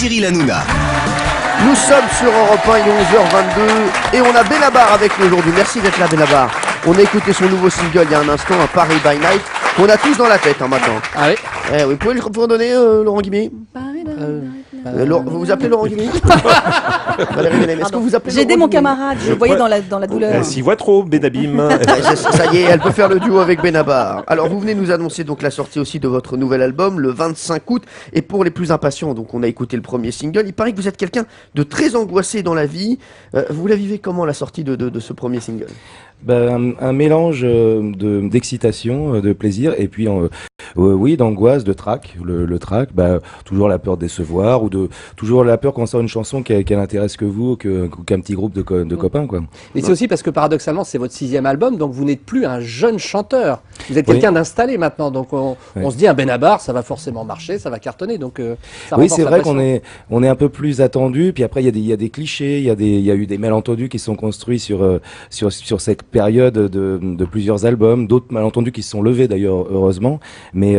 Cyril Hanouna. Nous sommes sur Europe 1, il est 11h22 et on a Benabar avec nous aujourd'hui. Merci d'être là, Benabar. On a écouté son nouveau single il y a un instant, un Paris by Night, qu'on a tous dans la tête maintenant. Ah oui. Vous pouvez le redonner, Laurent Guimier? Vous vous appelez Laurent Guimier? Valérie Benabim, est-ce que vous appelez J'ai aidé Laurent mon Guimier? camarade, je le voyais dans la douleur. Elle s'y voit trop, Benabim. Ça y est, elle peut faire le duo avec Benabar. Alors vous venez nous annoncer donc la sortie aussi de votre nouvel album le 25 août. Et pour les plus impatients, donc on a écouté le premier single. Il paraît que vous êtes quelqu'un de très angoissé dans la vie. Vous la vivez comment la sortie de ce premier single? Un mélange d'excitation, de plaisir, et puis oui, d'angoisse, de trac. Le trac, toujours la peur de décevoir, ou toujours la peur qu'on sort une chanson qu'elle intéresse que vous, qu'un petit groupe de copains, quoi. Et c'est aussi parce que paradoxalement, c'est votre 6e album, donc vous n'êtes plus un jeune chanteur. Vous êtes quelqu'un d'installé maintenant, donc on se dit un Benabar, ça va forcément marcher, ça va cartonner, donc ça oui, c'est vrai qu'on est un peu plus attendu. Puis après, il y a des clichés, il y a eu des malentendus qui sont construits sur cette période de plusieurs albums, d'autres malentendus qui se sont levés d'ailleurs, heureusement. Mais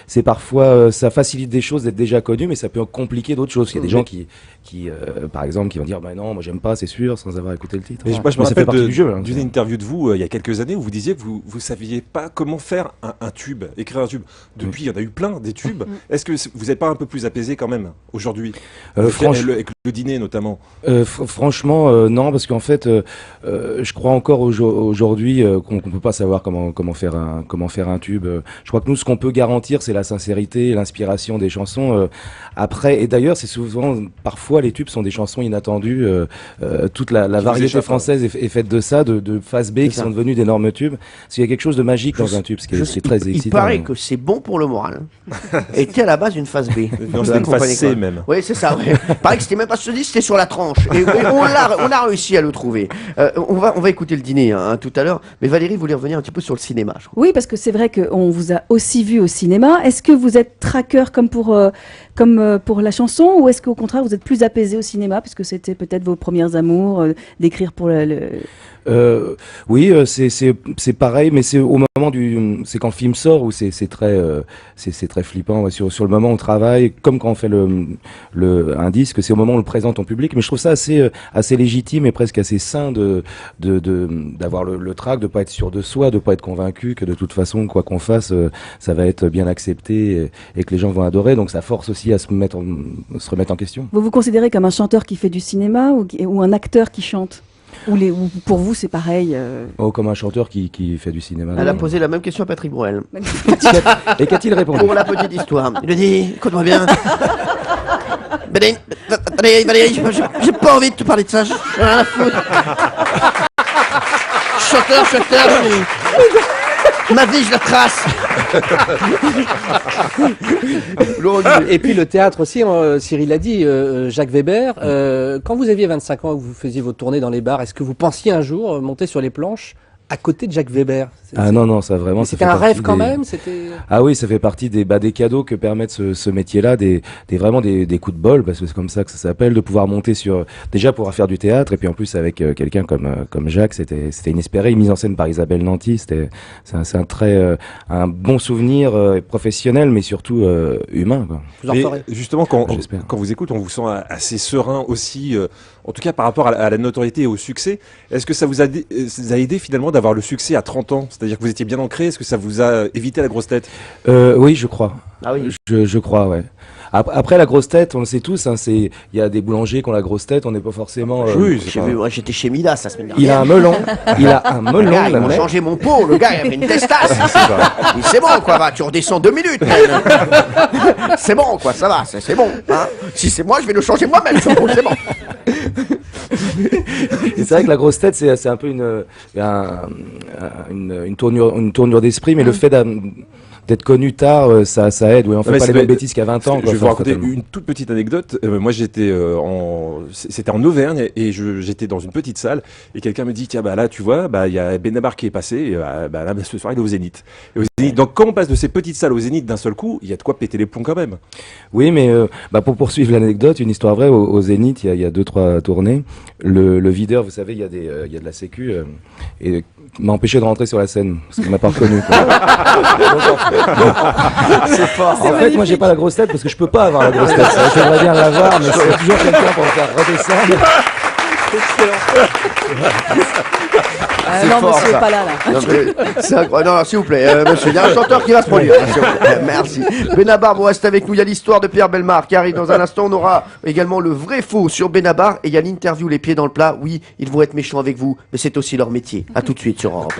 c'est parfois, ça facilite des choses d'être déjà connu, mais ça peut compliquer d'autres choses. Il y a des gens qui par exemple, qui vont dire non, moi j'aime pas, c'est sûr, sans avoir écouté le titre. Mais moi, je me ça fait partie rappelle du jeu. Hein, d'une interview de vous il y a quelques années où vous disiez que vous saviez pas comment faire un tube, écrire un tube. Depuis, il y en a eu plein des tubes. Est-ce que vous n'êtes pas un peu plus apaisé quand même aujourd'hui, avec le dîner notamment? Franchement, non, parce qu'en fait, je crois encore aujourd'hui qu'on peut pas savoir comment faire un tube. Je crois que nous, ce qu'on peut garantir, c'est la sincérité, l'inspiration des chansons. Après, et d'ailleurs, c'est souvent, parfois, les tubes sont des chansons inattendues. Toute la variété française est faite de ça, de phase B qui sont devenus d'énormes tubes. Parce qu'il y a quelque chose de magique dans un tube, ce qui est très excitant. Il paraît que c'est bon pour le moral. Était à la base une phase B. Non, c'est une phase C même. Oui, c'est ça. Ouais. Il paraît que c'était même pas ce disque, c'était sur la tranche. Et on a réussi à le trouver. On va écouter le dîner tout à l'heure. Mais Valérie voulait revenir un petit peu sur le cinéma, je crois. Oui, parce que c'est vrai qu'on vous a aussi vu au cinéma. Est-ce que vous êtes traqueur comme pour la chanson, ou est-ce qu'au contraire vous êtes plus apaisé au cinéma, puisque c'était peut-être vos premières amours d'écrire pour oui, c'est pareil, mais c'est au moment c'est quand le film sort où c'est très flippant. Ouais, sur le moment où on travaille, comme quand on fait un disque, c'est au moment où on le présente en public. Mais je trouve ça assez légitime et presque assez sain d'avoir le trac, de pas être sûr de soi, de pas être convaincu que de toute façon, quoi qu'on fasse, ça va être bien accepté et que les gens vont adorer. Donc ça force aussi à se remettre en question. Vous vous considérez comme un chanteur qui fait du cinéma ou un acteur qui chante? Ou pour vous c'est pareil comme un chanteur qui fait du cinéma. Elle a posé la même question à Patrick Bruel. Et qu'a-t-il répondu? Pour la petite histoire. Il lui a dit, écoute-moi bien. Valérie, j'ai pas envie de te parler de ça, j'ai rien à foutre. Chanteur, ma vie je la trace. Et puis le théâtre aussi, Cyril l'a dit, Jacques Weber, quand vous aviez 25 ans et que vous faisiez vos tournées dans les bars, est-ce que vous pensiez un jour monter sur les planches à côté de Jacques Weber? Non, ça vraiment. C'était un rêve quand même. Ah oui, ça fait partie des cadeaux que permettent ce métier-là, vraiment des coups de bol, parce que c'est comme ça que ça s'appelle, de pouvoir monter déjà pouvoir faire du théâtre, et puis en plus avec quelqu'un comme Jacques, c'était inespéré, mise en scène par Isabelle Nanty, c'est un bon souvenir professionnel, mais surtout humain, quoi. Et justement, quand vous écoutez, on vous sent assez serein aussi, en tout cas par rapport à la notoriété et au succès. Est-ce que ça vous a aidé finalement d'avoir le succès à 30 ans? C'est-à-dire que vous étiez bien ancré. Est-ce que ça vous a évité la grosse tête? Oui, je crois. Ah oui. Je crois, ouais. Après la grosse tête, on le sait tous, hein, il y a des boulangers qui ont la grosse tête, on n'est pas forcément. Oui, j'étais chez Midas la semaine dernière. Il a un melon. Ils m'ont changé mon pot, le gars il avait une testasse. C'est bon quoi, va, tu redescends 2 minutes. C'est bon quoi, ça va, c'est bon. Hein. Si c'est moi, je vais le changer moi-même, c'est bon. Et c'est vrai que la grosse tête, c'est un peu une tournure d'esprit, mais le fait d'être connu tard, ça aide. Oui, on fait pas les mêmes bêtises qu'à 20 ans. Je vais vous raconter une toute petite anecdote. Moi, j'étais c'était en Auvergne et j'étais dans une petite salle et quelqu'un me dit tiens là tu vois il y a Benabar qui est passé et, là ce soir il est au Zénith. Donc quand on passe de ces petites salles au Zénith d'un seul coup, il y a de quoi péter les plombs quand même. Oui, mais pour poursuivre l'anecdote, une histoire vraie, au Zénith, il y a 2-3 tournées. Le videur, vous savez, il y a de la sécu et m'a empêché de rentrer sur la scène parce qu'il m'a pas reconnu. C'est fort. En fait, moi, j'ai pas la grosse tête parce que je peux pas avoir la grosse tête. J'aimerais bien l'avoir, mais c'est toujours quelqu'un pour me faire redescendre. Non, fort, monsieur ça. est pas là. Non, mais c'est incroyable. Non, s'il vous plaît, monsieur, il y a un chanteur qui va se produire. S'il vous plaît. Merci. Benabar, vous restez avec nous. Il y a l'histoire de Pierre Bellemare qui arrive dans un instant. On aura également le vrai faux sur Benabar et il y a l'interview Les Pieds dans le plat. Oui, ils vont être méchants avec vous, mais c'est aussi leur métier. À tout de suite sur Europe.